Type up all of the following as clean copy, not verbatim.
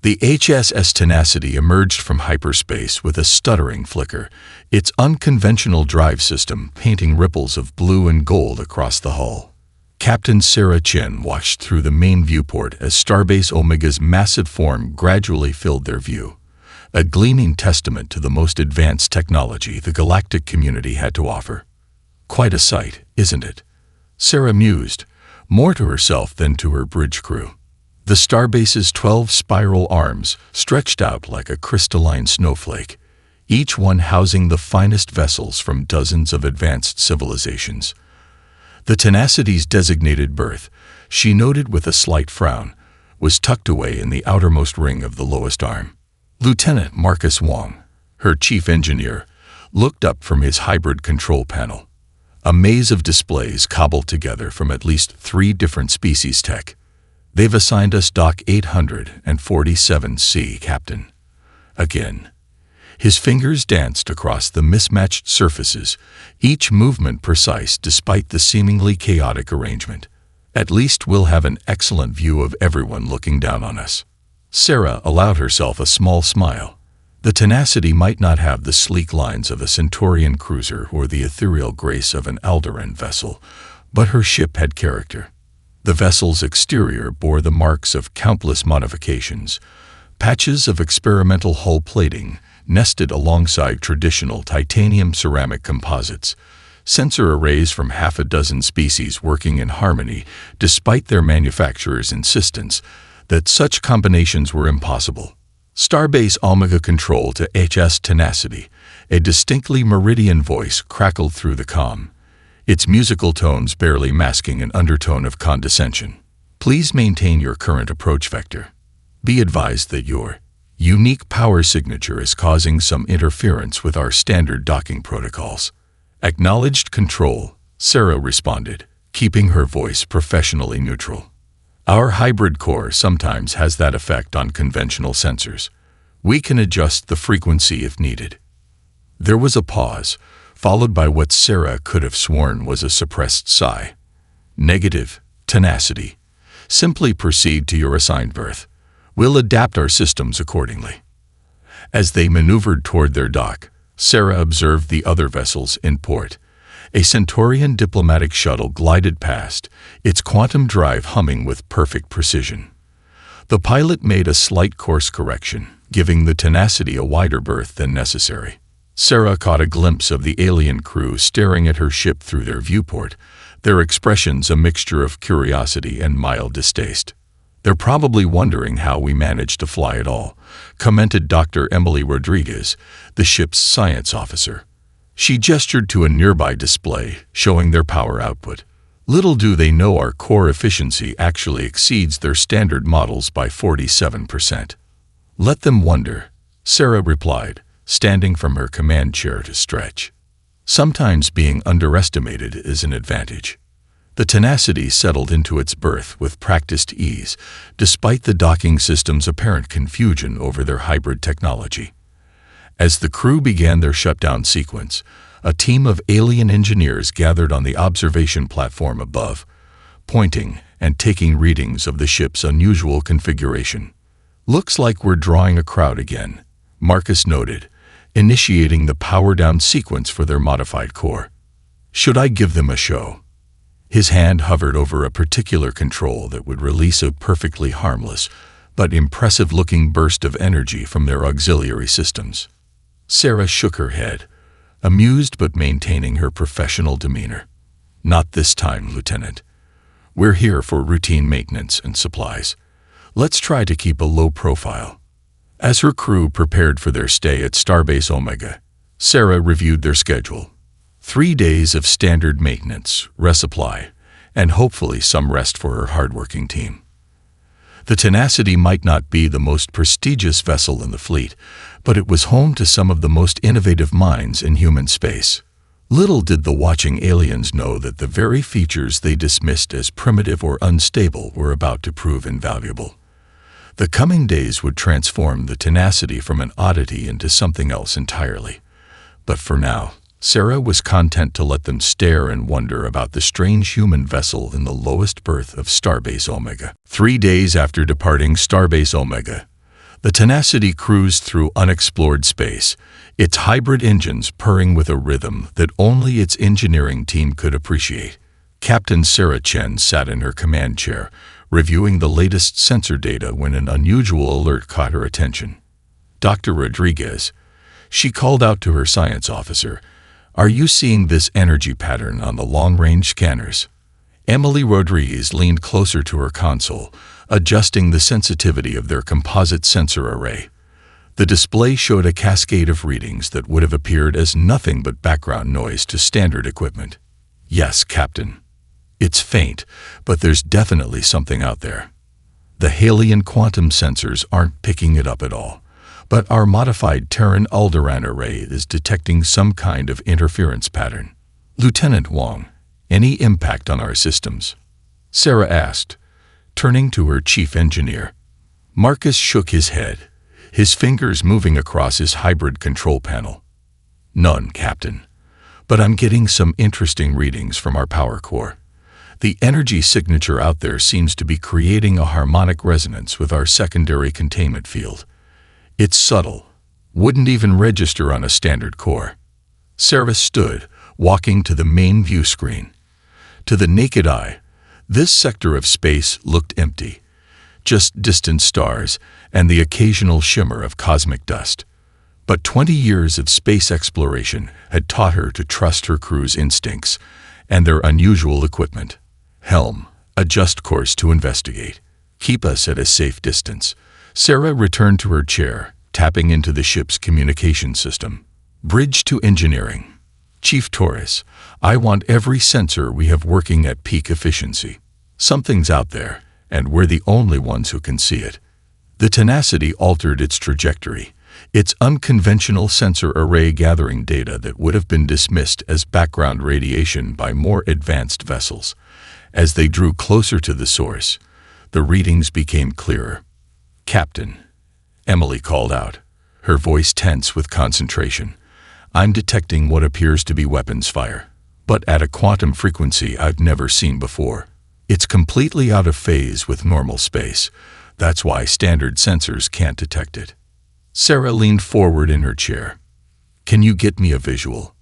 The HSS Tenacity emerged from hyperspace with a stuttering flicker, its unconventional drive system painting ripples of blue and gold across the hull. Captain Sarah Chin watched through the main viewport as Starbase Omega's massive form gradually filled their view, a gleaming testament to the most advanced technology the galactic community had to offer. Quite a sight, isn't it? Sarah mused, more to herself than to her bridge crew. The Starbase's 12 spiral arms stretched out like a crystalline snowflake, each one housing the finest vessels from dozens of advanced civilizations. The Tenacity's designated berth, she noted with a slight frown, was tucked away in the outermost ring of the lowest arm. Lieutenant Marcus Wong, her chief engineer, looked up from his hybrid control panel. A maze of displays cobbled together from at least 3 different species tech. They've assigned us Dock 847C, Captain. Again. His fingers danced across the mismatched surfaces, each movement precise despite the seemingly chaotic arrangement. At least we'll have an excellent view of everyone looking down on us. Sarah allowed herself a small smile. The Tenacity might not have the sleek lines of a Centaurian cruiser or the ethereal grace of an Alderaan vessel, but her ship had character. The vessel's exterior bore the marks of countless modifications, patches of experimental hull plating nested alongside traditional titanium ceramic composites, sensor arrays from half a dozen species working in harmony despite their manufacturer's insistence that such combinations were impossible. Starbase Omega control to HS Tenacity, a distinctly meridian voice crackled through the comm, its musical tones barely masking an undertone of condescension. Please maintain your current approach vector. Be advised that your unique power signature is causing some interference with our standard docking protocols. Acknowledged control, Sarah responded, keeping her voice professionally neutral. Our hybrid core sometimes has that effect on conventional sensors. We can adjust the frequency if needed. There was a pause, followed by what Sarah could have sworn was a suppressed sigh. Negative, Tenacity. Simply proceed to your assigned berth. We'll adapt our systems accordingly. As they maneuvered toward their dock, Sarah observed the other vessels in port. A Centaurian diplomatic shuttle glided past, its quantum drive humming with perfect precision. The pilot made a slight course correction, giving the Tenacity a wider berth than necessary. Sarah caught a glimpse of the alien crew staring at her ship through their viewport, their expressions a mixture of curiosity and mild distaste. They're probably wondering how we managed to fly at all, commented Dr. Emily Rodriguez, the ship's science officer. She gestured to a nearby display, showing their power output. Little do they know our core efficiency actually exceeds their standard models by 47%. Let them wonder, Sarah replied, standing from her command chair to stretch. Sometimes being underestimated is an advantage. The Tenacity settled into its berth with practiced ease, despite the docking system's apparent confusion over their hybrid technology. As the crew began their shutdown sequence, a team of alien engineers gathered on the observation platform above, pointing and taking readings of the ship's unusual configuration. Looks like we're drawing a crowd again, Marcus noted, initiating the power-down sequence for their modified core. Should I give them a show? His hand hovered over a particular control that would release a perfectly harmless but impressive-looking burst of energy from their auxiliary systems. Sarah shook her head, amused but maintaining her professional demeanor. Not this time, Lieutenant. We're here for routine maintenance and supplies. Let's try to keep a low profile. As her crew prepared for their stay at Starbase Omega, Sarah reviewed their schedule. 3 days of standard maintenance, resupply, and hopefully some rest for her hardworking team. The Tenacity might not be the most prestigious vessel in the fleet, but it was home to some of the most innovative minds in human space. Little did the watching aliens know that the very features they dismissed as primitive or unstable were about to prove invaluable. The coming days would transform the Tenacity from an oddity into something else entirely. But for now, Sarah was content to let them stare and wonder about the strange human vessel in the lowest berth of Starbase Omega. 3 days after departing Starbase Omega, The Tenacity cruised through unexplored space, its hybrid engines purring with a rhythm that only its engineering team could appreciate. Captain Sarah Chen sat in her command chair, reviewing the latest sensor data when an unusual alert caught her attention. Dr. Rodriguez, she called out to her science officer, "Are you seeing this energy pattern on the long-range scanners?" Emily Rodriguez leaned closer to her console, adjusting the sensitivity of their composite sensor array. The display showed a cascade of readings that would have appeared as nothing but background noise to standard equipment. "Yes, Captain. It's faint, but there's definitely something out there. The Halion quantum sensors aren't picking it up at all, but our modified Terran Alderan array is detecting some kind of interference pattern." "Lieutenant Wong, any impact on our systems?" Sarah asked, turning to her chief engineer. Marcus shook his head, his fingers moving across his hybrid control panel. "None, Captain, but I'm getting some interesting readings from our power core. The energy signature out there seems to be creating a harmonic resonance with our secondary containment field. It's subtle, wouldn't even register on a standard core." Sarah stood, walking to the main view screen. To the naked eye, this sector of space looked empty, just distant stars and the occasional shimmer of cosmic dust. But 20 years of space exploration had taught her to trust her crew's instincts and their unusual equipment. "Helm, adjust course to investigate. Keep us at a safe distance." Sarah returned to her chair, tapping into the ship's communication system. "Bridge to engineering. Chief Torres, I want every sensor we have working at peak efficiency. Something's out there, and we're the only ones who can see it." The Tenacity altered its trajectory, its unconventional sensor array gathering data that would have been dismissed as background radiation by more advanced vessels. As they drew closer to the source, the readings became clearer. "Captain," Emily called out, her voice tense with concentration, "I'm detecting what appears to be weapons fire, but at a quantum frequency I've never seen before. It's completely out of phase with normal space. That's why standard sensors can't detect it." Sarah leaned forward in her chair. "Can you get me a visual?"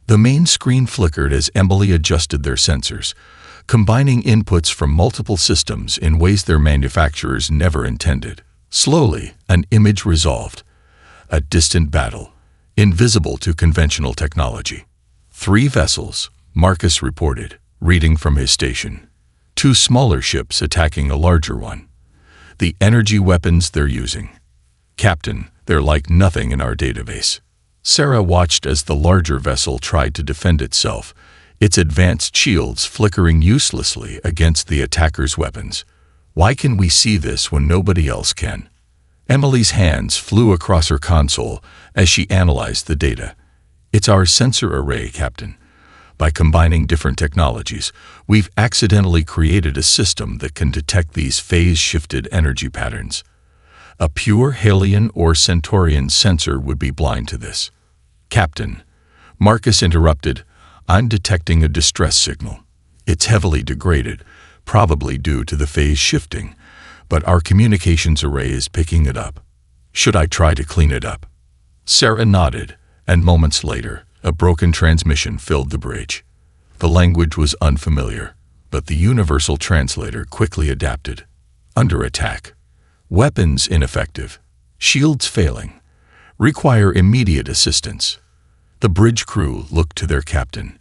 The main screen flickered as Emily adjusted their sensors, combining inputs from multiple systems in ways their manufacturers never intended. Slowly, an image resolved. A distant battle, invisible to conventional technology. 3 vessels, Marcus reported, reading from his station. 2 smaller ships attacking a larger one. The energy weapons they're using. "Captain, they're like nothing in our database." Sarah watched as the larger vessel tried to defend itself, its advanced shields flickering uselessly against the attacker's weapons. "Why can we see this when nobody else can?" Emily's hands flew across her console as she analyzed the data. "It's our sensor array, Captain. By combining different technologies, we've accidentally created a system that can detect these phase-shifted energy patterns. A pure Halion or Centaurian sensor would be blind to this." "Captain," Marcus interrupted, "I'm detecting a distress signal. It's heavily degraded, probably due to the phase shifting, but our communications array is picking it up. Should I try to clean it up?" Sarah nodded, and moments later, a broken transmission filled the bridge. The language was unfamiliar, but the universal translator quickly adapted. "Under attack. Weapons ineffective. Shields failing. Require immediate assistance." The bridge crew looked to their captain.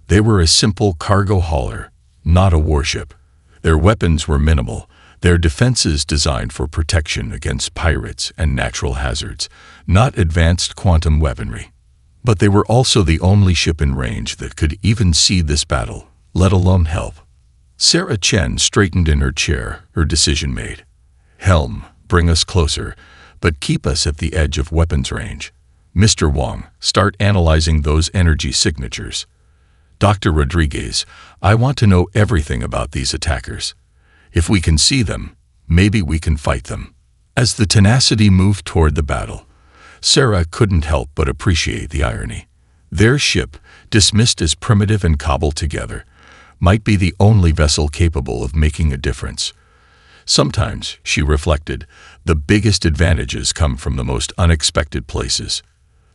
They were a simple cargo hauler, not a warship. Their weapons were minimal, their defenses designed for protection against pirates and natural hazards, not advanced quantum weaponry. But they were also the only ship in range that could even see this battle, let alone help. Sarah Chen straightened in her chair, her decision made. "Helm, bring us closer, but keep us at the edge of weapons range. Mr. Wong, start analyzing those energy signatures. Dr. Rodriguez, I want to know everything about these attackers. If we can see them, maybe we can fight them." As the Tenacity moved toward the battle, Sarah couldn't help but appreciate the irony. Their ship, dismissed as primitive and cobbled together, might be the only vessel capable of making a difference. Sometimes, she reflected, the biggest advantages come from the most unexpected places.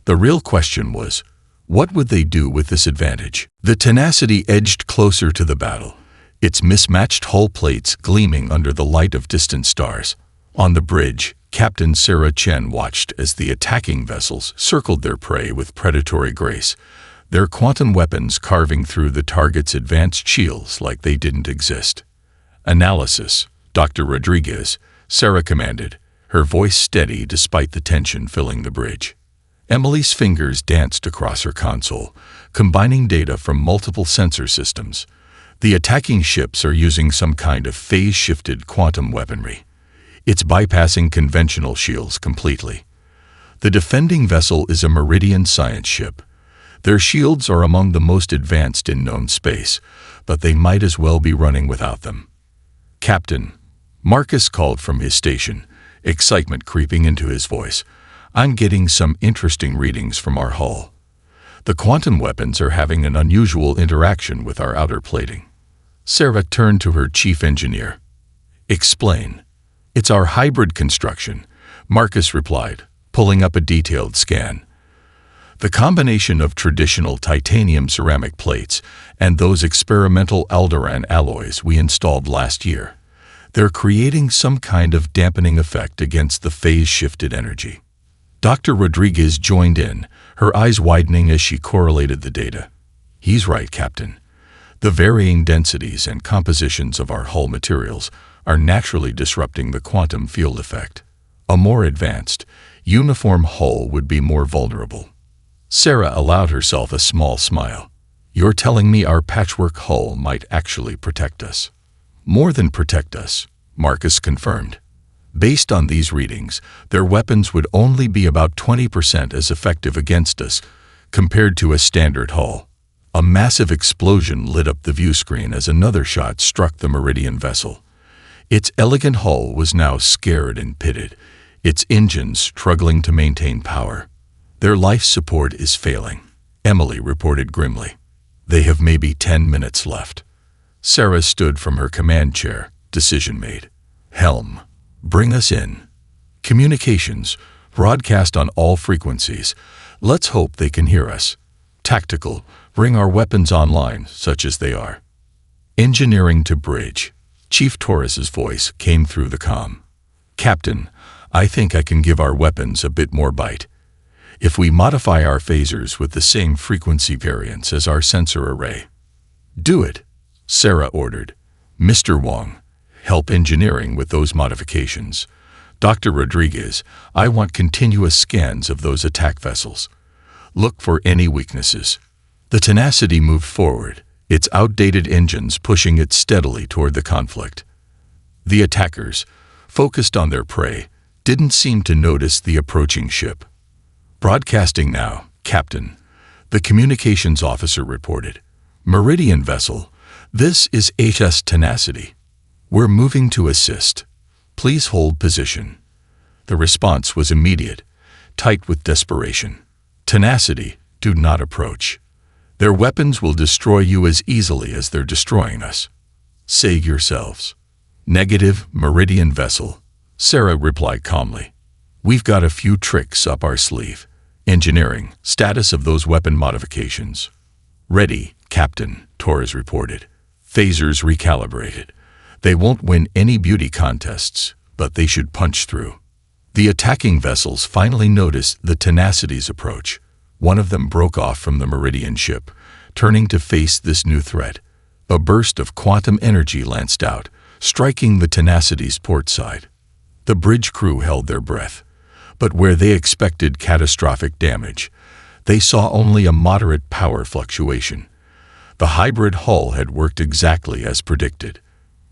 The real question was, what would they do with this advantage? The Tenacity edged closer to the battle, its mismatched hull plates gleaming under the light of distant stars. On the bridge, Captain Sarah Chen watched as the attacking vessels circled their prey with predatory grace, their quantum weapons carving through the target's advanced shields like they didn't exist. "Analysis, Dr. Rodriguez," Sarah commanded, her voice steady despite the tension filling the bridge. Emily's fingers danced across her console, combining data from multiple sensor systems. The attacking ships are using some kind of phase-shifted quantum weaponry. It's bypassing conventional shields completely. The defending vessel is a Meridian science ship. Their shields are among the most advanced in known space, but they might as well be running without them. "Captain," Marcus called from his station, excitement creeping into his voice, "I'm getting some interesting readings from our hull. The quantum weapons are having an unusual interaction with our outer plating." Sarah turned to her chief engineer. "Explain." "It's our hybrid construction," Marcus replied, pulling up a detailed scan. "The combination of traditional titanium ceramic plates and those experimental Alderan alloys we installed last year, they're creating some kind of dampening effect against the phase-shifted energy." Dr. Rodriguez joined in, her eyes widening as she correlated the data. "He's right, Captain. The varying densities and compositions of our hull materials are naturally disrupting the quantum field effect. A more advanced, uniform hull would be more vulnerable." Sarah allowed herself a small smile. "You're telling me our patchwork hull might actually protect us?" "More than protect us," Marcus confirmed. "Based on these readings, their weapons would only be about 20% as effective against us compared to a standard hull." A massive explosion lit up the view screen as another shot struck the Meridian vessel. Its elegant hull was now scared and pitted, its engines struggling to maintain power. "Their life support is failing," Emily reported grimly. "They have maybe 10 minutes left." Sarah stood from her command chair, decision made. "Helm, bring us in. Communications, broadcast on all frequencies. Let's hope they can hear us. Tactical, bring our weapons online, such as they are." "Engineering to bridge." Chief Torres's voice came through the comm. "Captain, I think I can give our weapons a bit more bite. If we modify our phasers with the same frequency variance as our sensor array." "Do it," Sarah ordered. "Mr. Wong, help engineering with those modifications. Dr. Rodriguez, I want continuous scans of those attack vessels. Look for any weaknesses." The Tenacity moved forward, its outdated engines pushing it steadily toward the conflict. The attackers, focused on their prey, didn't seem to notice the approaching ship. "Broadcasting now, Captain," the communications officer reported. "Meridian vessel, this is HS Tenacity. We're moving to assist. Please hold position." The response was immediate, tight with desperation. "Tenacity, do not approach. Their weapons will destroy you as easily as they're destroying us. Save yourselves." "Negative, Meridian vessel," Sarah replied calmly. "We've got a few tricks up our sleeve. Engineering, status of those weapon modifications." "Ready, Captain," Torres reported. "Phasers recalibrated. They won't win any beauty contests, but they should punch through." The attacking vessels finally noticed the Tenacity's approach. One of them broke off from the Meridian ship, turning to face this new threat. A burst of quantum energy lanced out, striking the Tenacity's port side. The bridge crew held their breath, but where they expected catastrophic damage, they saw only a moderate power fluctuation. The hybrid hull had worked exactly as predicted.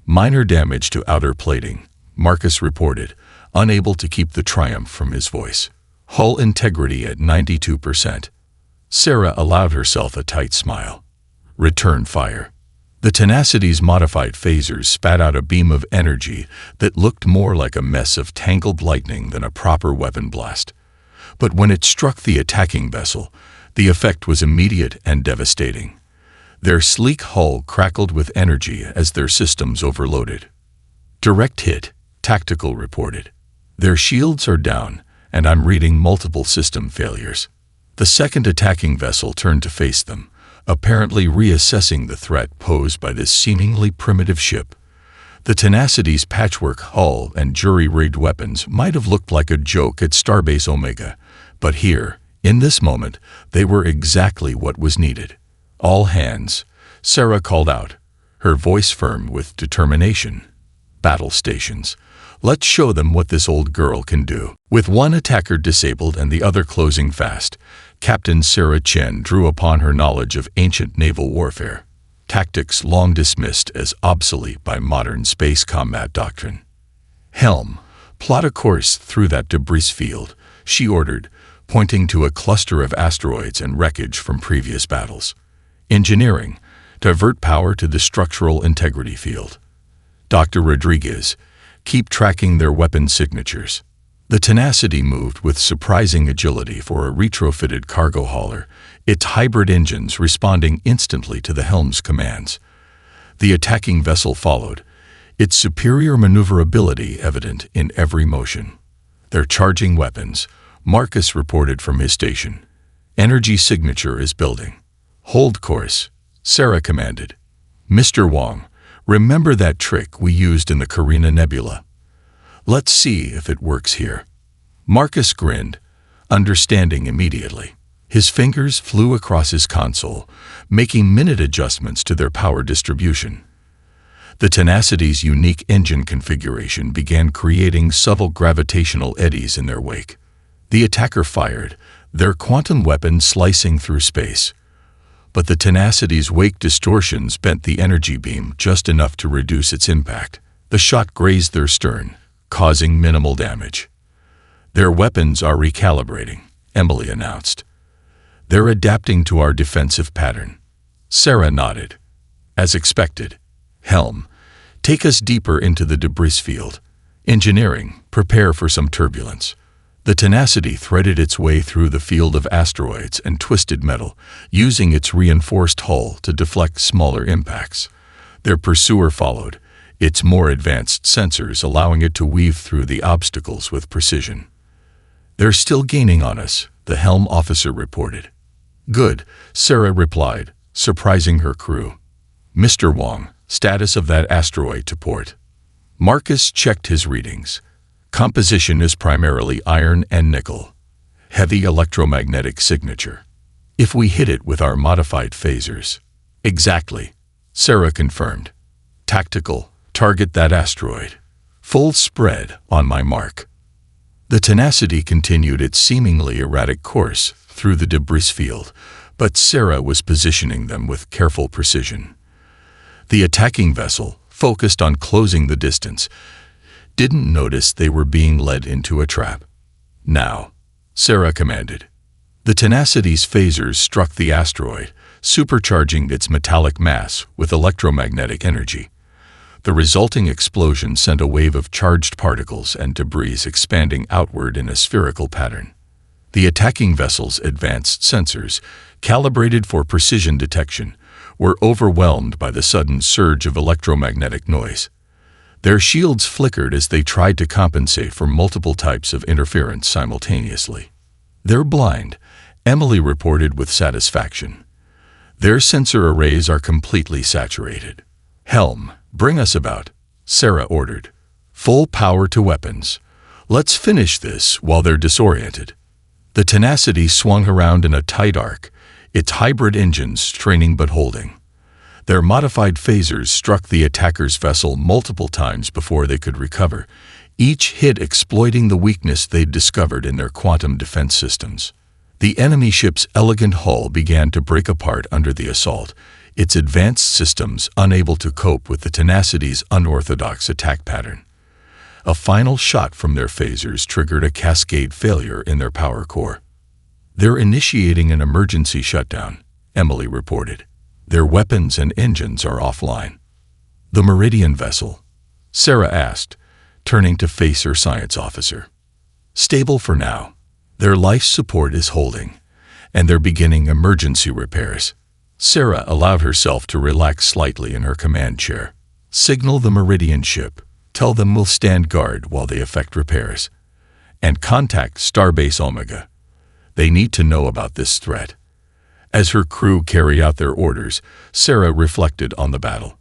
"Minor damage to outer plating," Marcus reported, unable to keep the triumph from his voice. "Hull integrity at 92%. Sarah allowed herself a tight smile. "Return fire." The Tenacity's modified phasers spat out a beam of energy that looked more like a mess of tangled lightning than a proper weapon blast. But when it struck the attacking vessel, the effect was immediate and devastating. Their sleek hull crackled with energy as their systems overloaded. Direct hit, Tactical reported. Their shields are down, and I'm reading multiple system failures. The second attacking vessel turned to face them, apparently reassessing the threat posed by this seemingly primitive ship. The Tenacity's patchwork hull and jury-rigged weapons might have looked like a joke at Starbase Omega, but here, in this moment, they were exactly what was needed. "All hands," Sarah called out, her voice firm with determination. "Battle stations. Let's show them what this old girl can do." With one attacker disabled and the other closing fast, Captain Sarah Chen drew upon her knowledge of ancient naval warfare, tactics long dismissed as obsolete by modern space combat doctrine. "Helm, plot a course through that debris field," she ordered, pointing to a cluster of asteroids and wreckage from previous battles. "Engineering, divert power to the structural integrity field. Dr. Rodriguez, keep tracking their weapon signatures." The Tenacity moved with surprising agility for a retrofitted cargo hauler, its hybrid engines responding instantly to the helm's commands. The attacking vessel followed, its superior maneuverability evident in every motion. "They're charging weapons," Marcus reported from his station. "Energy signature is building." "Hold course," Sarah commanded. "Mr. Wong, remember that trick we used in the Carina Nebula? Let's see if it works here." Marcus grinned, understanding immediately. His fingers flew across his console, making minute adjustments to their power distribution. The Tenacity's unique engine configuration began creating subtle gravitational eddies in their wake. The attacker fired, their quantum weapon slicing through space. But the Tenacity's wake distortions bent the energy beam just enough to reduce its impact. The shot grazed their stern, causing minimal damage. "Their weapons are recalibrating," Emily announced. "They're adapting to our defensive pattern." Sarah nodded. "As expected. Helm, take us deeper into the debris field. Engineering, prepare for some turbulence." The Tenacity threaded its way through the field of asteroids and twisted metal, using its reinforced hull to deflect smaller impacts. Their pursuer followed, its more advanced sensors allowing it to weave through the obstacles with precision. "They're still gaining on us," the helm officer reported. "Good," Sarah replied, surprising her crew. "Mr. Wong, status of that asteroid to port." Marcus checked his readings. "Composition is primarily iron and nickel. Heavy electromagnetic signature. If we hit it with our modified phasers." "Exactly," Sarah confirmed. "Tactical, target that asteroid. Full spread, on my mark." The Tenacity continued its seemingly erratic course through the debris field, but Sarah was positioning them with careful precision. The attacking vessel, focused on closing the distance, didn't notice they were being led into a trap. "Now," Sarah commanded. The Tenacity's phasers struck the asteroid, supercharging its metallic mass with electromagnetic energy. The resulting explosion sent a wave of charged particles and debris expanding outward in a spherical pattern. The attacking vessel's advanced sensors, calibrated for precision detection, were overwhelmed by the sudden surge of electromagnetic noise. Their shields flickered as they tried to compensate for multiple types of interference simultaneously. "They're blind," Emily reported with satisfaction. "Their sensor arrays are completely saturated." "Helm, bring us about," Sarah ordered. "Full power to weapons. Let's finish this while they're disoriented." The Tenacity swung around in a tight arc, its hybrid engines straining but holding. Their modified phasers struck the attacker's vessel multiple times before they could recover, each hit exploiting the weakness they'd discovered in their quantum defense systems. The enemy ship's elegant hull began to break apart under the assault, its advanced systems unable to cope with the Tenacity's unorthodox attack pattern. A final shot from their phasers triggered a cascade failure in their power core. "They're initiating an emergency shutdown," Emily reported. "Their weapons and engines are offline." "The Meridian vessel?" Sarah asked, turning to face her science officer. "Stable for now. Their life support is holding, and they're beginning emergency repairs." Sarah allowed herself to relax slightly in her command chair. "Signal the Meridian ship. Tell them we'll stand guard while they effect repairs. And contact Starbase Omega. They need to know about this threat." As her crew carried out their orders, Sarah reflected on the battle.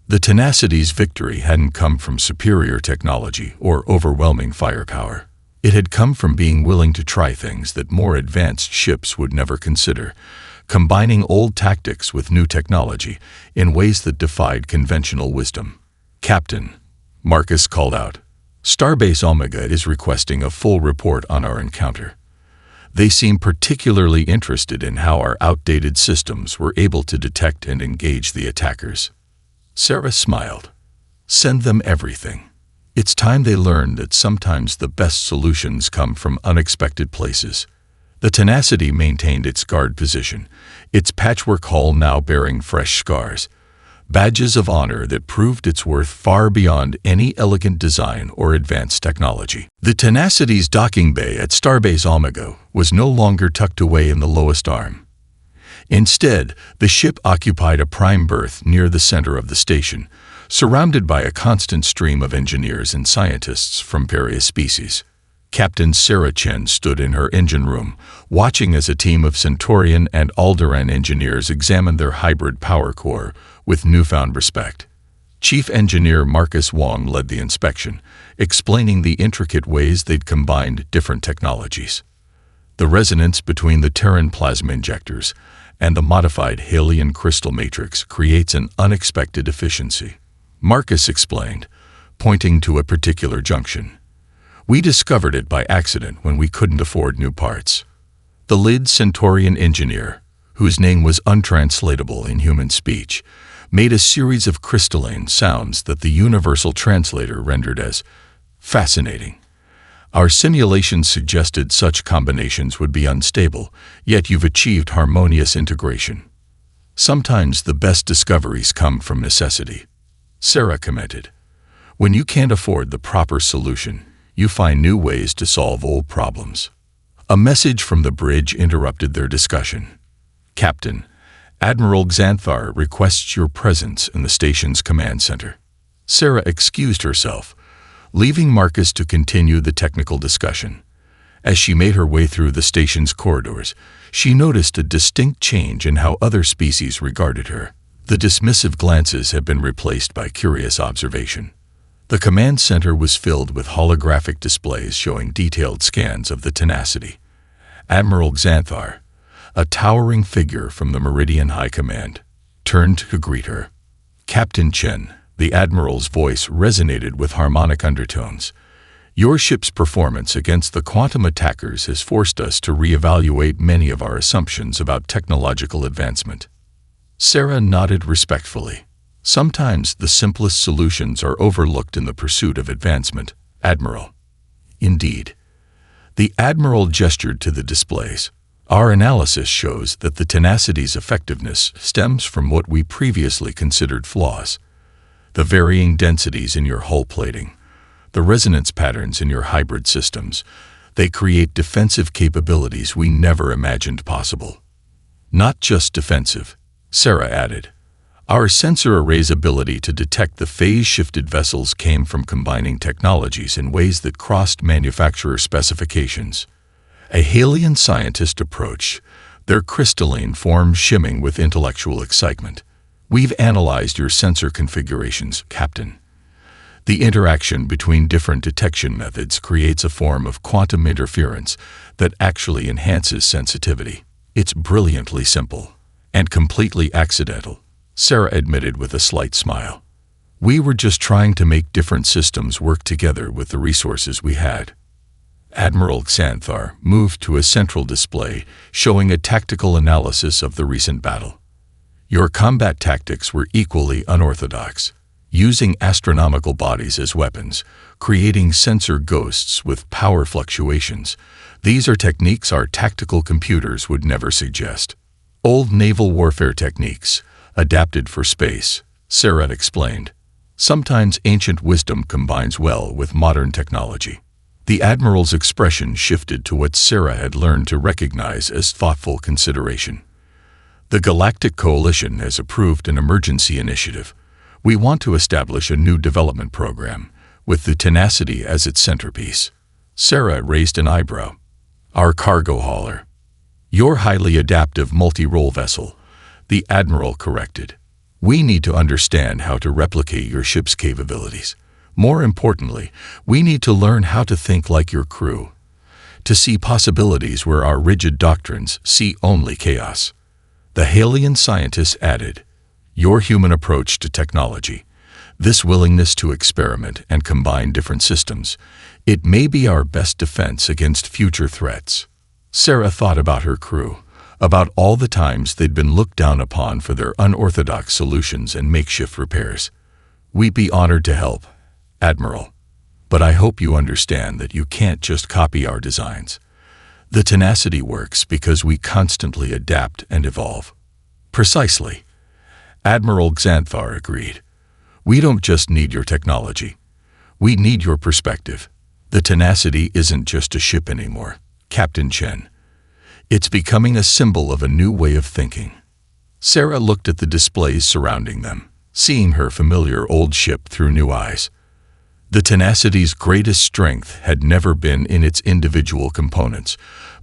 The Tenacity's victory hadn't come from superior technology or overwhelming firepower. It had come from being willing to try things that more advanced ships would never consider, combining old tactics with new technology in ways that defied conventional wisdom. "Captain," Marcus called out, "Starbase Omega is requesting a full report on our encounter. They seem particularly interested in how our outdated systems were able to detect and engage the attackers." Sarah smiled. "Send them everything. It's time they learned that sometimes the best solutions come from unexpected places." The Tenacity maintained its guard position, its patchwork hull now bearing fresh scars, badges of honor that proved its worth far beyond any elegant design or advanced technology. The Tenacity's docking bay at Starbase Omega was no longer tucked away in the lowest arm. Instead, the ship occupied a prime berth near the center of the station, surrounded by a constant stream of engineers and scientists from various species. Captain Sarah Chen stood in her engine room, watching as a team of Centaurian and Alderaan engineers examined their hybrid power core with newfound respect. Chief Engineer Marcus Wong led the inspection, explaining the intricate ways they'd combined different technologies. The resonance between the Terran plasma injectors and the modified Halion crystal matrix creates an unexpected efficiency, Marcus explained, pointing to a particular junction. "We discovered it by accident when we couldn't afford new parts." The lead Centaurian engineer, whose name was untranslatable in human speech, made a series of crystalline sounds that the universal translator rendered as fascinating. "Our simulations suggested such combinations would be unstable, yet you've achieved harmonious integration. Sometimes the best discoveries come from necessity," Sarah commented. "When you can't afford the proper solution, you find new ways to solve old problems." A message from the bridge interrupted their discussion. "Captain, Admiral Xanthar requests your presence in the station's command center." Sarah excused herself, leaving Marcus to continue the technical discussion. As she made her way through the station's corridors, she noticed a distinct change in how other species regarded her. The dismissive glances had been replaced by curious observation. The command center was filled with holographic displays showing detailed scans of the Tenacity. Admiral Xanthar, a towering figure from the Meridian High Command, turned to greet her. "Captain Chen," the Admiral's voice resonated with harmonic undertones. "Your ship's performance against the quantum attackers has forced us to reevaluate many of our assumptions about technological advancement." Sarah nodded respectfully. "Sometimes the simplest solutions are overlooked in the pursuit of advancement, Admiral." "Indeed." The Admiral gestured to the displays. "Our analysis shows that the Tenacity's effectiveness stems from what we previously considered flaws. The varying densities in your hull plating, the resonance patterns in your hybrid systems, they create defensive capabilities we never imagined possible." "Not just defensive," Sarah added. "Our sensor array's ability to detect the phase-shifted vessels came from combining technologies in ways that crossed manufacturer specifications. A Halion scientist approach, their crystalline form shimming with intellectual excitement. We've analyzed your sensor configurations, Captain. The interaction between different detection methods creates a form of quantum interference that actually enhances sensitivity. It's brilliantly simple and completely accidental," Sarah admitted with a slight smile. "We were just trying to make different systems work together with the resources we had." Admiral Xanthar moved to a central display showing a tactical analysis of the recent battle. "Your combat tactics were equally unorthodox, using astronomical bodies as weapons, creating sensor ghosts with power fluctuations. These are techniques our tactical computers would never suggest. Old naval warfare techniques, adapted for space," Sarah explained. "Sometimes ancient wisdom combines well with modern technology." The Admiral's expression shifted to what Sarah had learned to recognize as thoughtful consideration. "The Galactic Coalition has approved an emergency initiative. We want to establish a new development program, with the tenacity as its centerpiece. Sarah raised an eyebrow. Our cargo hauler. Your highly adaptive multi-role vessel, the Admiral corrected. We need to understand how to replicate your ship's capabilities. More importantly, we need to learn how to think like your crew, to see possibilities where our rigid doctrines see only chaos. The Halian scientist added, your human approach to technology, this willingness to experiment and combine different systems, it may be our best defense against future threats. Sarah thought about her crew, about all the times they'd been looked down upon for their unorthodox solutions and makeshift repairs. We'd be honored to help, Admiral. But I hope you understand that you can't just copy our designs. The tenacity works because we constantly adapt and evolve. Precisely. Admiral Xanthar agreed. We don't just need your technology. We need your perspective. The tenacity isn't just a ship anymore, Captain Chen. It's becoming a symbol of a new way of thinking. Sarah looked at the displays surrounding them, seeing her familiar old ship through new eyes. The tenacity's greatest strength had never been in its individual components,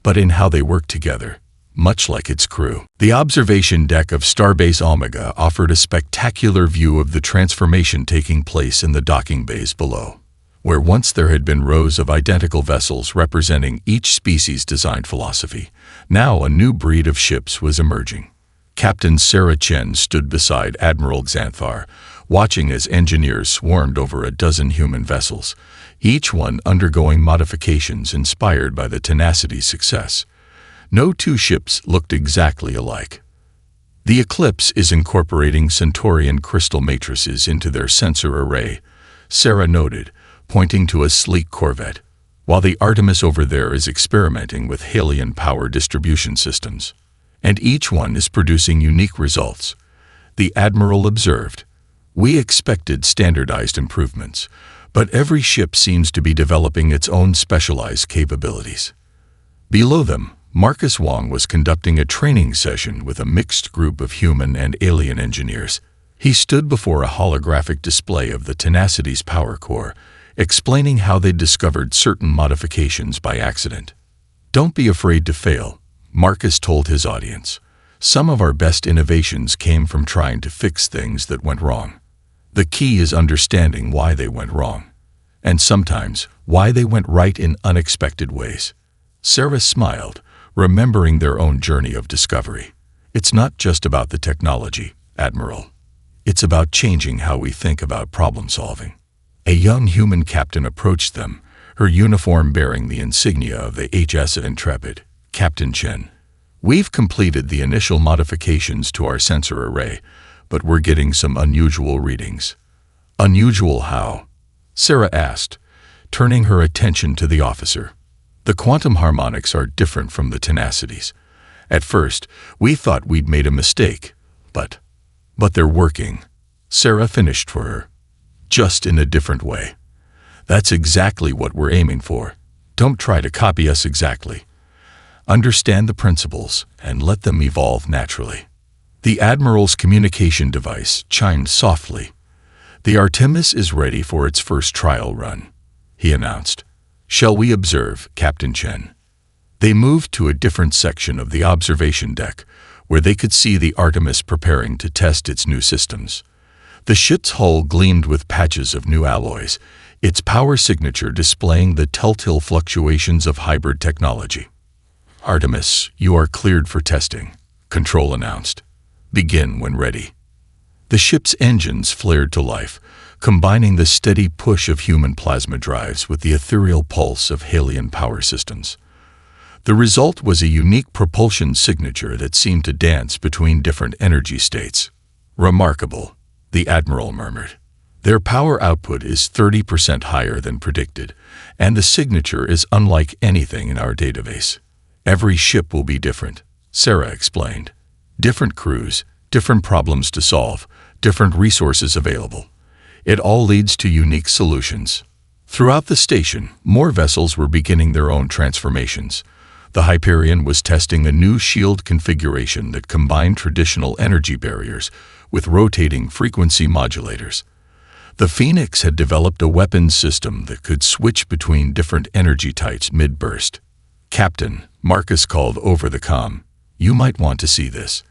but in how they worked together, much like its crew. The observation deck of Starbase Omega offered a spectacular view of the transformation taking place in the docking bays below, where once there had been rows of identical vessels representing each species' design philosophy. Now a new breed of ships was emerging. Captain Sarah Chen stood beside Admiral Xanthar, watching as engineers swarmed over a dozen human vessels, each one undergoing modifications inspired by the tenacity's success. No two ships looked exactly alike. The Eclipse is incorporating Centaurian crystal matrices into their sensor array, Sarah noted, pointing to a sleek corvette, while the Artemis over there is experimenting with Halian power distribution systems. And each one is producing unique results. The Admiral observed. We expected standardized improvements, but every ship seems to be developing its own specialized capabilities. Below them, Marcus Wong was conducting a training session with a mixed group of human and alien engineers. He stood before a holographic display of the Tenacity's power core, explaining how they'd discovered certain modifications by accident. Don't be afraid to fail, Marcus told his audience. Some of our best innovations came from trying to fix things that went wrong. The key is understanding why they went wrong, and sometimes why they went right in unexpected ways. Sarah smiled, remembering their own journey of discovery. It's not just about the technology, Admiral. It's about changing how we think about problem solving. A young human captain approached them, her uniform bearing the insignia of the HS Intrepid. Captain Chen. We've completed the initial modifications to our sensor array, but we're getting some unusual readings. Unusual how? Sarah asked, turning her attention to the officer. The quantum harmonics are different from the tenacities. At first, we thought we'd made a mistake, but they're working. Sarah finished for her. Just in a different way. That's exactly what we're aiming for. Don't try to copy us exactly. Understand the principles and let them evolve naturally. The Admiral's communication device chimed softly. The Artemis is ready for its first trial run, he announced. Shall we observe, Captain Chen? They moved to a different section of the observation deck, where they could see the Artemis preparing to test its new systems. The ship's hull gleamed with patches of new alloys, its power signature displaying the telltale fluctuations of hybrid technology. Artemis, you are cleared for testing, Control announced. Begin when ready. The ship's engines flared to life, combining the steady push of human plasma drives with the ethereal pulse of Halian power systems. The result was a unique propulsion signature that seemed to dance between different energy states. Remarkable, the Admiral murmured. Their power output is 30% higher than predicted, and the signature is unlike anything in our database. Every ship will be different, Sarah explained. Different crews, different problems to solve, different resources available. It all leads to unique solutions. Throughout the station, more vessels were beginning their own transformations. The Hyperion was testing a new shield configuration that combined traditional energy barriers with rotating frequency modulators. The Phoenix had developed a weapons system that could switch between different energy types mid-burst. "Captain," Marcus called over the comm, "you might want to see this.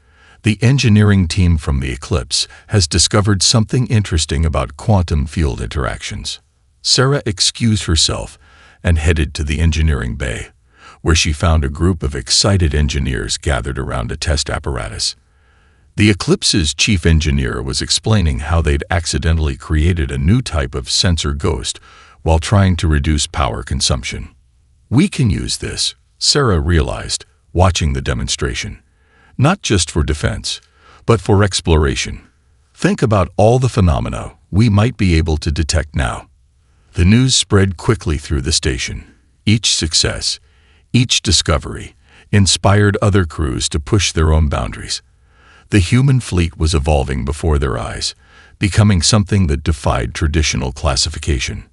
The engineering team from the Eclipse has discovered something interesting about quantum field interactions." Sarah excused herself and headed to the engineering bay, where she found a group of excited engineers gathered around a test apparatus. The Eclipse's chief engineer was explaining how they'd accidentally created a new type of sensor ghost while trying to reduce power consumption. "We can use this," Sarah realized, watching the demonstration. "Not just for defense, but for exploration. Think about all the phenomena we might be able to detect now." The news spread quickly through the station. Each success, each discovery, inspired other crews to push their own boundaries. The human fleet was evolving before their eyes, becoming something that defied traditional classification.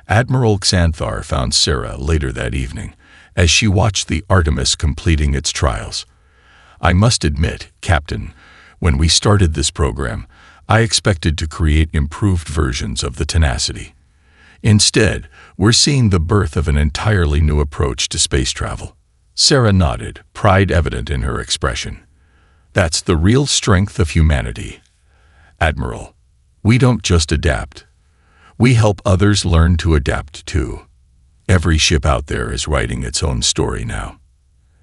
Admiral Xanthar found Sarah later that evening, as she watched the Artemis completing its trials. "I must admit, Captain, when we started this program, I expected to create improved versions of the Tenacity. Instead, we're seeing the birth of an entirely new approach to space travel." Sarah nodded, pride evident in her expression. "That's the real strength of humanity, Admiral. We don't just adapt. We help others learn to adapt too. Every ship out there is writing its own story now."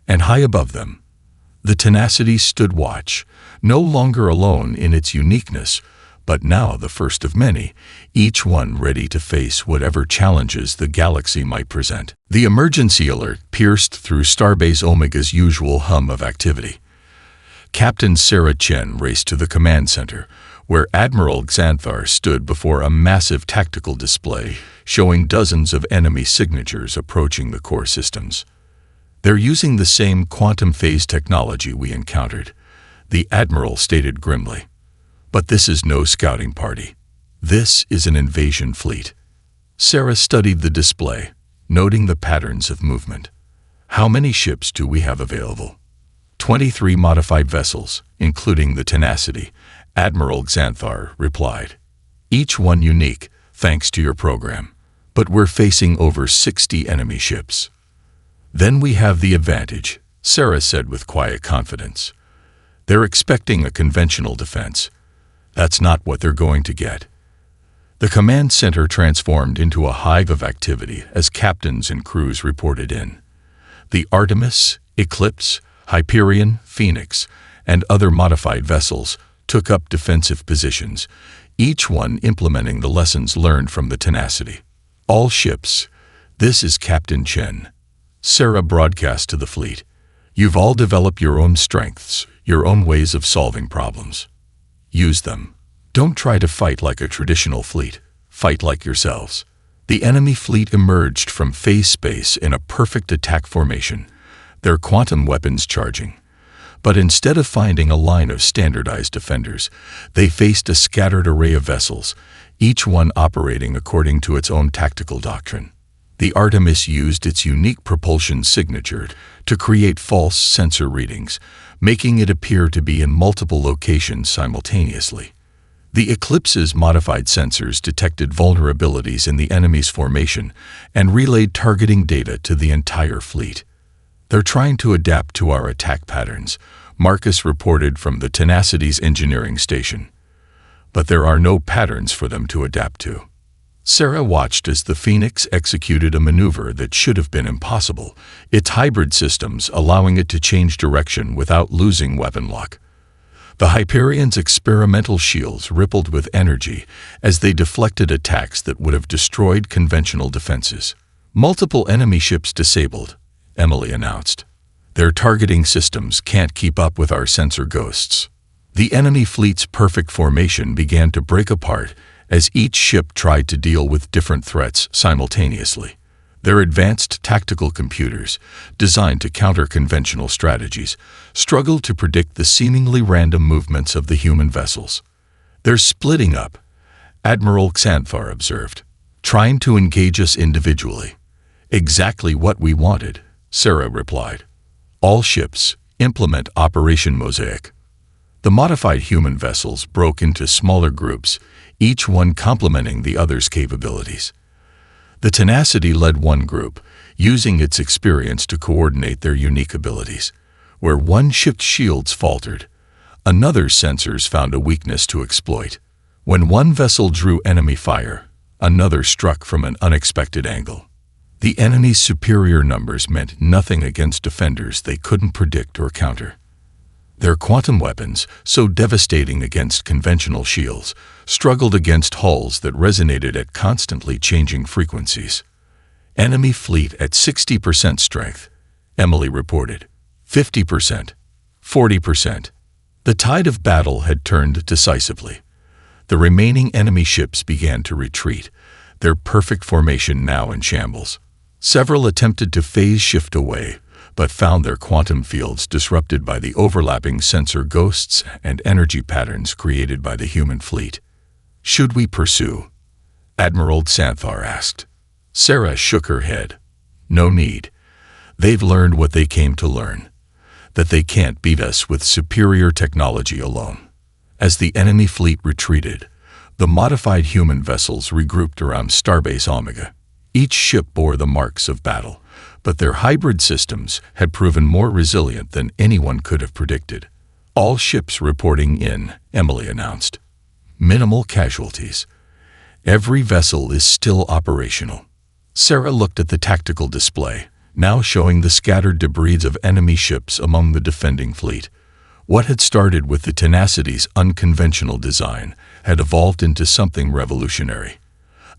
And high above them, the Tenacity stood watch, no longer alone in its uniqueness, but now the first of many, each one ready to face whatever challenges the galaxy might present. The emergency alert pierced through Starbase Omega's usual hum of activity. Captain Sarah Chen raced to the command center, where Admiral Xanthar stood before a massive tactical display showing dozens of enemy signatures approaching the core systems. "They're using the same quantum phase technology we encountered," the Admiral stated grimly. "But this is no scouting party. This is an invasion fleet." Sarah studied the display, noting the patterns of movement. "How many ships do we have available?" 23 modified vessels, including the Tenacity," Admiral Xanthar replied. "Each one unique, thanks to your program. But we're facing over 60 enemy ships." "Then we have the advantage," Sarah said with quiet confidence. "They're expecting a conventional defense. That's not what they're going to get." The command center transformed into a hive of activity as captains and crews reported in. The Artemis, Eclipse, Hyperion, Phoenix, and other modified vessels took up defensive positions, each one implementing the lessons learned from the Tenacity. "All ships, this is Captain Chen," Sarah broadcast to the fleet. "You've all developed your own strengths, your own ways of solving problems. Use them. Don't try to fight like a traditional fleet. Fight like yourselves." The enemy fleet emerged from phase space in a perfect attack formation, their quantum weapons charging. But instead of finding a line of standardized defenders, they faced a scattered array of vessels, each one operating according to its own tactical doctrine. The Artemis used its unique propulsion signature to create false sensor readings, making it appear to be in multiple locations simultaneously. The Eclipse's modified sensors detected vulnerabilities in the enemy's formation and relayed targeting data to the entire fleet. "They're trying to adapt to our attack patterns," Marcus reported from the Tenacity's engineering station. "But there are no patterns for them to adapt to." Sarah watched as the Phoenix executed a maneuver that should have been impossible, its hybrid systems allowing it to change direction without losing weapon lock. The Hyperion's experimental shields rippled with energy as they deflected attacks that would have destroyed conventional defenses. "Multiple enemy ships disabled," Emily announced. "Their targeting systems can't keep up with our sensor ghosts." The enemy fleet's perfect formation began to break apart as each ship tried to deal with different threats simultaneously. Their advanced tactical computers, designed to counter conventional strategies, struggled to predict the seemingly random movements of the human vessels. "They're splitting up," Admiral Xanthar observed, "trying to engage us individually." "Exactly what we wanted," Sarah replied. "All ships, implement Operation Mosaic." The modified human vessels broke into smaller groups, each one complementing the other's capabilities. The Tenacity led one group, using its experience to coordinate their unique abilities. Where one ship's shields faltered, another's sensors found a weakness to exploit. When one vessel drew enemy fire, another struck from an unexpected angle. The enemy's superior numbers meant nothing against defenders they couldn't predict or counter. Their quantum weapons, so devastating against conventional shields, struggled against hulls that resonated at constantly changing frequencies. Enemy fleet at 60% strength, Emily reported. 50%, 40%. The tide of battle had turned decisively. The remaining enemy ships began to retreat, their perfect formation now in shambles. Several attempted to phase shift away, but found their quantum fields disrupted by the overlapping sensor ghosts and energy patterns created by the human fleet. Should we pursue? Admiral Xanthar asked. Sarah shook her head. No need. They've learned what they came to learn, that they can't beat us with superior technology alone. As the enemy fleet retreated, the modified human vessels regrouped around Starbase Omega. Each ship bore the marks of battle, but their hybrid systems had proven more resilient than anyone could have predicted. All ships reporting in, Emily announced. Minimal casualties. Every vessel is still operational. Sarah looked at the tactical display, now showing the scattered debris of enemy ships among the defending fleet. What had started with the Tenacity's unconventional design had evolved into something revolutionary.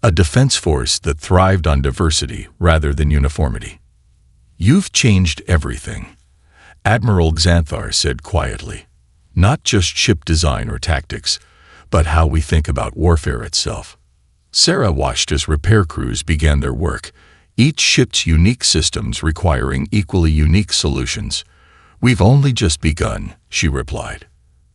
A defense force that thrived on diversity rather than uniformity. You've changed everything, Admiral Xanthar said quietly. Not just ship design or tactics, but how we think about warfare itself. Sarah watched as repair crews began their work, each ship's unique systems requiring equally unique solutions. We've only just begun, she replied.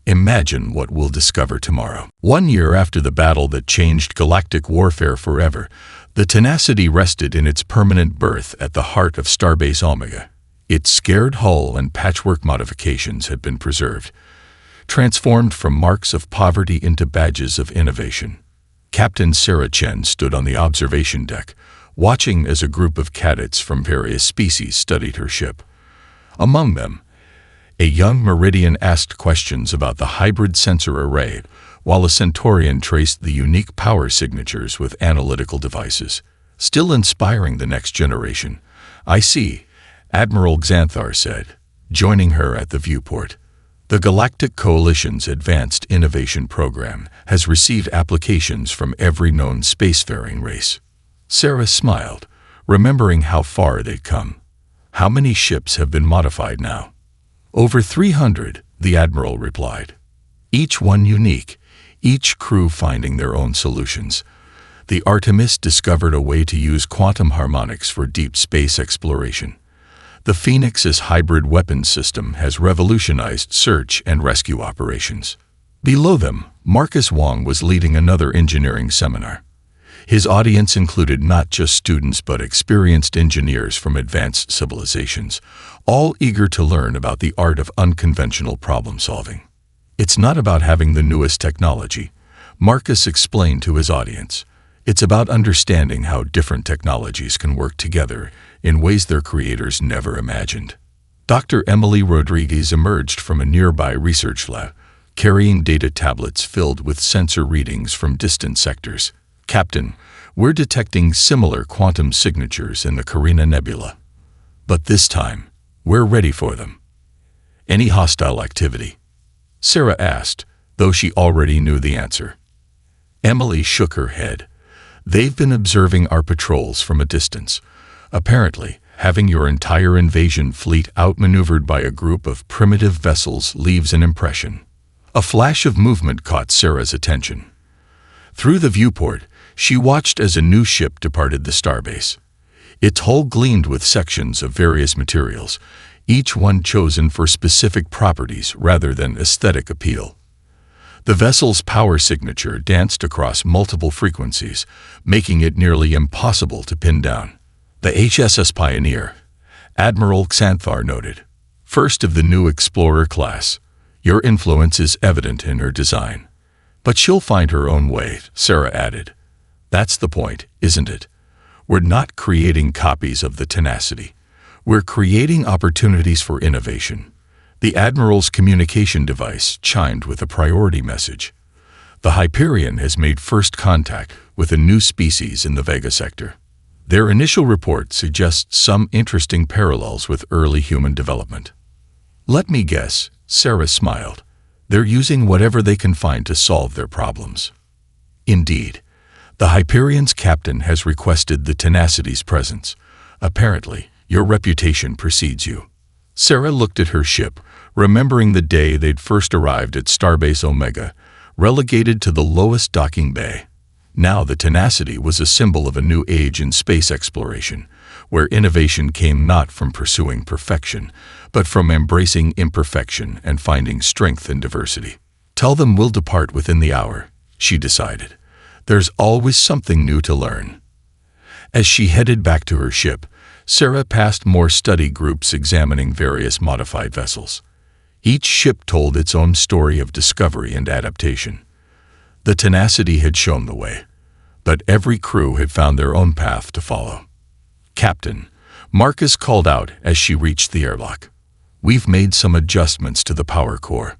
Imagine what we'll discover tomorrow. 1 year after the battle that changed galactic warfare forever, the Tenacity rested in its permanent berth at the heart of Starbase Omega. Its scared hull and patchwork modifications had been preserved, transformed from marks of poverty into badges of innovation. Captain Sarah Chen stood on the observation deck, watching as a group of cadets from various species studied her ship. Among them, a young Meridian asked questions about the hybrid sensor array, while a Centaurian traced the unique power signatures with analytical devices, still inspiring the next generation. I see, Admiral Xanthar said, joining her at the viewport. The Galactic Coalition's Advanced Innovation Program has received applications from every known spacefaring race. Sarah smiled, remembering how far they'd come. How many ships have been modified now? Over 300, the Admiral replied. Each one unique, each crew finding their own solutions. The Artemis discovered a way to use quantum harmonics for deep space exploration. The Phoenix's hybrid weapons system has revolutionized search and rescue operations. Below them, Marcus Wong was leading another engineering seminar. His audience included not just students but experienced engineers from advanced civilizations, all eager to learn about the art of unconventional problem-solving. It's not about having the newest technology, Marcus explained to his audience. It's about understanding how different technologies can work together in ways their creators never imagined. Dr. Emily Rodriguez emerged from a nearby research lab, carrying data tablets filled with sensor readings from distant sectors. Captain, we're detecting similar quantum signatures in the Carina Nebula. But this time, we're ready for them. Any hostile activity? Sarah asked, though she already knew the answer. Emily shook her head. They've been observing our patrols from a distance. Apparently, having your entire invasion fleet outmaneuvered by a group of primitive vessels leaves an impression. A flash of movement caught Sarah's attention. Through the viewport, she watched as a new ship departed the starbase. Its hull gleamed with sections of various materials, each one chosen for specific properties rather than aesthetic appeal. The vessel's power signature danced across multiple frequencies, making it nearly impossible to pin down. The HSS Pioneer, Admiral Xanthar noted, first of the new Explorer class. Your influence is evident in her design. But she'll find her own way, Sarah added. That's the point, isn't it? We're not creating copies of the tenacity. We're creating opportunities for innovation. The Admiral's communication device chimed with a priority message. The Hyperion has made first contact with a new species in the Vega sector. Their initial report suggests some interesting parallels with early human development. Let me guess, Sarah smiled. They're using whatever they can find to solve their problems. Indeed, the Hyperion's captain has requested the Tenacity's presence. Apparently, your reputation precedes you. Sarah looked at her ship, remembering the day they'd first arrived at Starbase Omega, relegated to the lowest docking bay. Now the Tenacity was a symbol of a new age in space exploration, where innovation came not from pursuing perfection, but from embracing imperfection and finding strength in diversity. Tell them we'll depart within the hour, she decided. There's always something new to learn. As she headed back to her ship, Sarah passed more study groups examining various modified vessels. Each ship told its own story of discovery and adaptation. The Tenacity had shown the way, but every crew had found their own path to follow. Captain, Marcus called out as she reached the airlock. We've made some adjustments to the power core.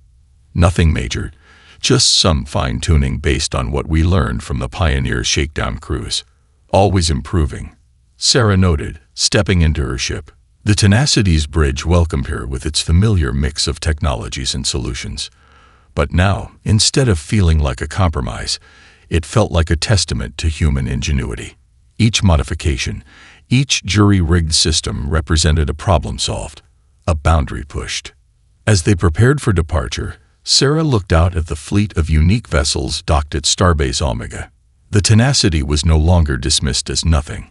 Nothing major, just some fine-tuning based on what we learned from the Pioneer shakedown cruise. Always improving, Sarah noted, stepping into her ship. The Tenacity's bridge welcomed her with its familiar mix of technologies and solutions. But now, instead of feeling like a compromise, it felt like a testament to human ingenuity. Each modification, each jury-rigged system represented a problem solved, a boundary pushed. As they prepared for departure, Sarah looked out at the fleet of unique vessels docked at Starbase Omega. The Tenacity was no longer dismissed as nothing.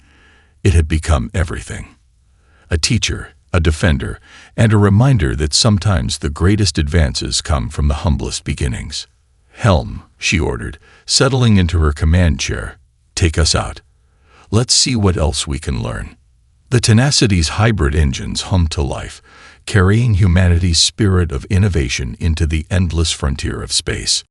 It had become everything. A teacher, a defender, and a reminder that sometimes the greatest advances come from the humblest beginnings. Helm, she ordered, settling into her command chair. Take us out. Let's see what else we can learn. The Tenacity's hybrid engines hummed to life, carrying humanity's spirit of innovation into the endless frontier of space.